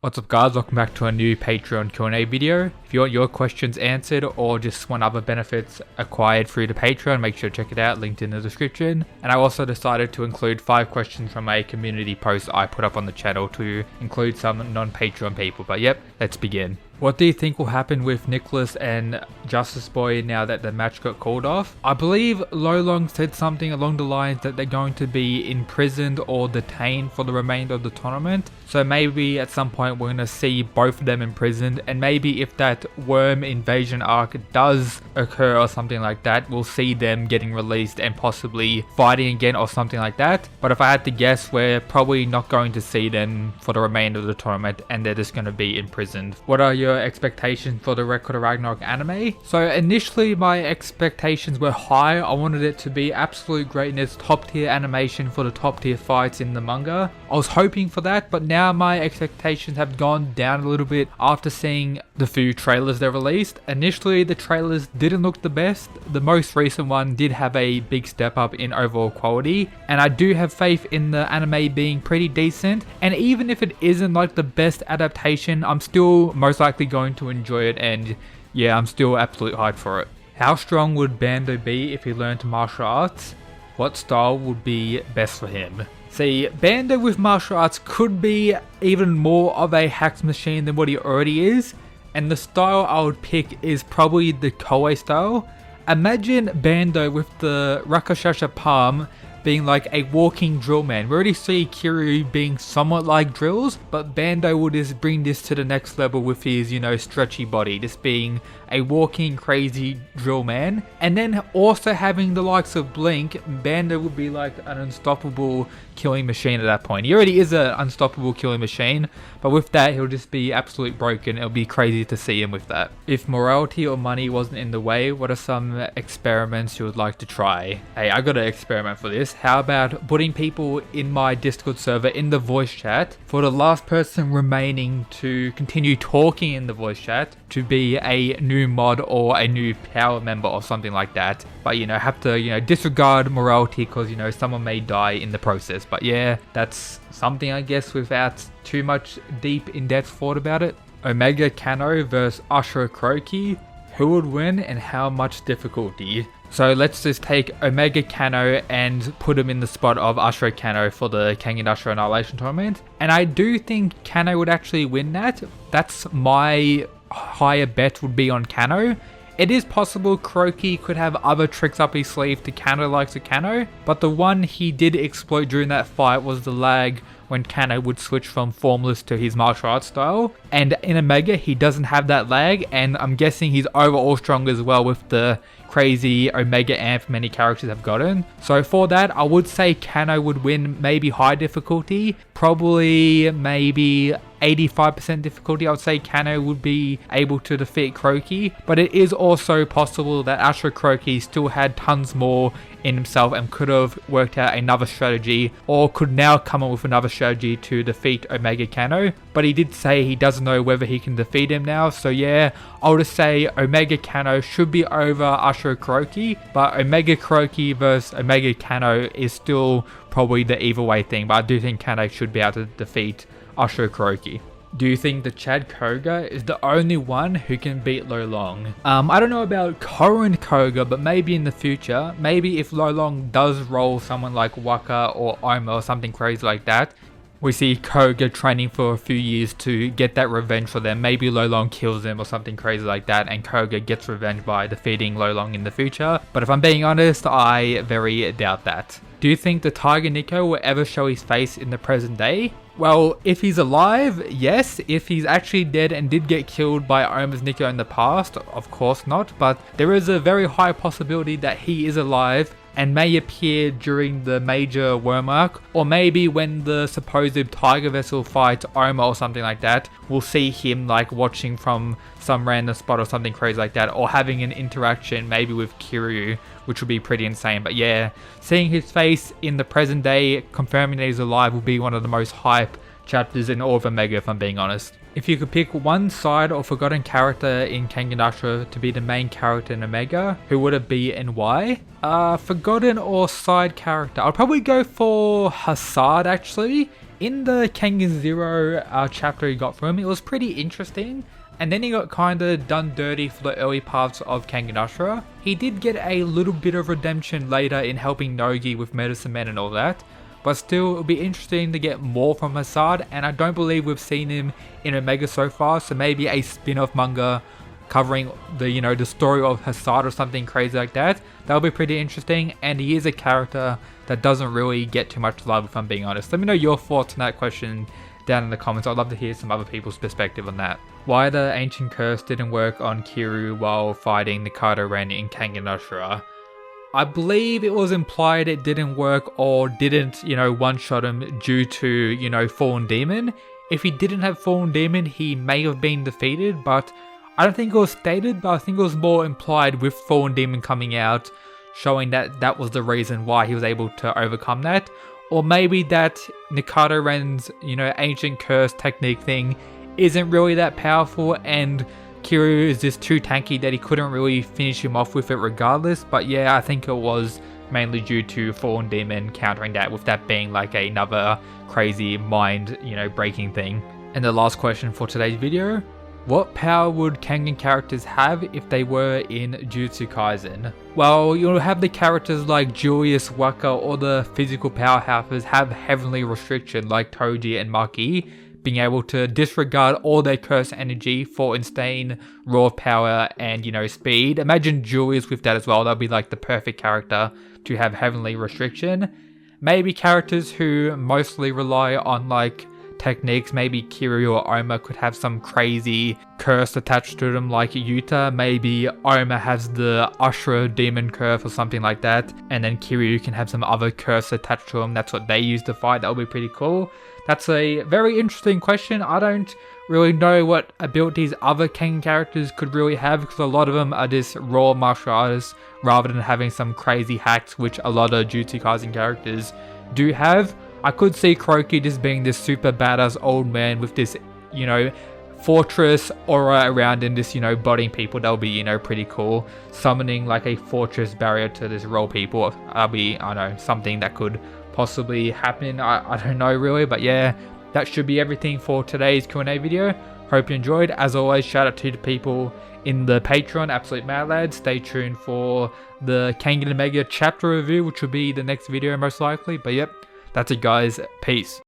What's up guys, welcome back to a new Patreon Q&A video. If you want your questions answered or just want other benefits acquired through the Patreon, make sure to check it out, linked in the description. And I also decided to include 5 questions from a community post I put up on the channel to include some non-Patreon people. But yep, let's begin. What do you think will happen with Nicholas and Justice Boy now that the match got called off? I believe Lolong said something along the lines that they're going to be imprisoned or detained for the remainder of the tournament. So maybe at some point we're going to see both of them imprisoned, and maybe if that worm invasion arc does occur or something like that, we'll see them getting released and possibly fighting again or something like that. But if I had to guess, we're probably not going to see them for the remainder of the tournament and they're just going to be imprisoned. What are your expectations for the Record of Ragnarok anime? So initially my expectations were high. I wanted it to be absolute greatness, top tier animation for the top tier fights in the manga. I was hoping for that, but now my expectations have gone down a little bit after seeing the few trailers they released. Initially the trailers didn't look the best. The most recent one did have a big step up in overall quality, and I do have faith in the anime being pretty decent. And even if it isn't like the best adaptation, I'm still most likely going to enjoy it, and yeah, I'm still absolutely hyped for it. How strong would Bando be if he learned martial arts? What style would be best for him? See, Bando with martial arts could be even more of a hacks machine than what he already is, and the style I would pick is probably the Koei style. Imagine Bando with the Rakashasha palm being like a walking drill man. We already see Kiryu being somewhat like drills, but Bando would just bring this to the next level with his, stretchy body, just being a walking crazy drill man. And then also having the likes of Blink, Bando would be like an unstoppable killing machine at that point. He already is an unstoppable killing machine, but with that he'll just be absolute broken. It'll be crazy to see him with that. If morality or money wasn't in the way, what are some experiments you would like to try? Hey, I got an experiment for this. How about putting people in my Discord server in the voice chat, for the last person remaining to continue talking in the voice chat to be a new mod or a new power member or something like that, but have to disregard morality because someone may die in the process. But yeah, that's something I guess without too much deep in-depth thought about it. Omega Kano versus Ashura Kuroki, who would win and how much difficulty? So let's just take Omega Kano and put him in the spot of Ashura Kano for the Kengan Ashura Annihilation Tournament, and I do think Kano would actually win that. That's my higher bet, would be on Kano. It is possible Kuroki could have other tricks up his sleeve to counter likes of Kano, but the one he did exploit during that fight was the lag when Kano would switch from formless to his martial arts style, and in Omega he doesn't have that lag, and I'm guessing he's overall strong as well with the crazy Omega amp many characters have gotten. So for that, I would say Kano would win, maybe high difficulty, probably maybe 85% difficulty. I would say Kano would be able to defeat Kuroki, but it is also possible that Ashura Kuroki still had tons more in himself and could have worked out another strategy, or could now come up with another strategy to defeat Omega Kano. But he did say he doesn't know whether he can defeat him now, so yeah, I'll just say Omega Kano should be over Ashura Kuroki, but Omega Kuroki versus Omega Kano is still probably the either way thing, but I do think Kano should be able to defeat Ashura Kuroki. Do you think the Chad Koga is the only one who can beat Lolong? I don't know about current Koga, but maybe in the future, maybe if Lolong does roll someone like Waka or Oma or something crazy like that, we see Koga training for a few years to get that revenge for them. Maybe Lolong kills him or something crazy like that, and Koga gets revenge by defeating Lolong in the future. But if I'm being honest, I very doubt that. Do you think the Tiger Nico will ever show his face in the present day? Well, if he's alive, yes. If he's actually dead and did get killed by Oma's Nico in the past, of course not. But there is a very high possibility that he is alive and may appear during the major worm arc, or maybe when the supposed Tiger Vessel fights Oma or something like that, we'll see him like watching from some random spot or something crazy like that, or having an interaction maybe with Kiryu, which would be pretty insane. But yeah, seeing his face in the present day, confirming that he's alive, will be one of the most hype chapters in all of Omega, if I'm being honest. If you could pick one side or forgotten character in Kengan Ashura to be the main character in Omega, who would it be and why? Forgotten or side character? I'll probably go for Hassad actually. in the Kengan Zero chapter he got from him, it was pretty interesting. And then he got kinda done dirty for the early parts of Kengan Ashura. He did get a little bit of redemption later in helping Nogi with Medicine Man and all that. But still, it'll be interesting to get more from Hasard, and I don't believe we've seen him in Omega so far, so maybe a spin-off manga covering the, the story of Hasard or something crazy like that. That'll be pretty interesting, and he is a character that doesn't really get too much love, if I'm being honest. Let me know your thoughts on that question down in the comments. I'd love to hear some other people's perspective on that. Why the Ancient Curse didn't work on Kiryu while fighting Nikaido Ren in Kengan Ashura. I believe it was implied it didn't work or didn't, one-shot him due to, Fallen Demon. If he didn't have Fallen Demon, he may have been defeated, but I don't think it was stated, but I think it was more implied with Fallen Demon coming out, showing that that was the reason why he was able to overcome that. Or maybe that Nikaido Ren's, Ancient Curse technique thing isn't really that powerful, and Kiryu is just too tanky that he couldn't really finish him off with it regardless. But yeah, I think it was mainly due to Fallen Demon countering that, with that being like another crazy mind, breaking thing. And the last question for today's video: what power would Kengan characters have if they were in Jujutsu Kaisen? Well, you'll have the characters like Julius, Waka, or the physical powerhouses have heavenly restriction like Toji and Maki, being able to disregard all their curse energy for insane raw power and, speed. Imagine Julius with that as well. That'd be like the perfect character to have heavenly restriction. Maybe characters who mostly rely on like techniques, maybe Kiryu or Oma could have some crazy curse attached to them like Yuta. Maybe Oma has the Ashura demon curse or something like that, and then Kiryu can have some other curse attached to him. That's what they use to fight. That would be pretty cool. That's a very interesting question. I don't really know what abilities other Kengan characters could really have, because a lot of them are just raw martial artists rather than having some crazy hacks, which a lot of Jujutsu Kaisen characters do have. I could see Kuroki just being this super badass old man with this, fortress aura around him, just, bodying people. That'll be, pretty cool. Summoning like a fortress barrier to just roll people. That'll be, I don't know, something that could possibly happen. I don't know really, but yeah, that should be everything for today's Q&A video. Hope you enjoyed. As always, shout out to the people in the Patreon, Absolute Mad Lads. Stay tuned for the Kengan Omega chapter review, which will be the next video most likely. But yep, that's it guys, peace.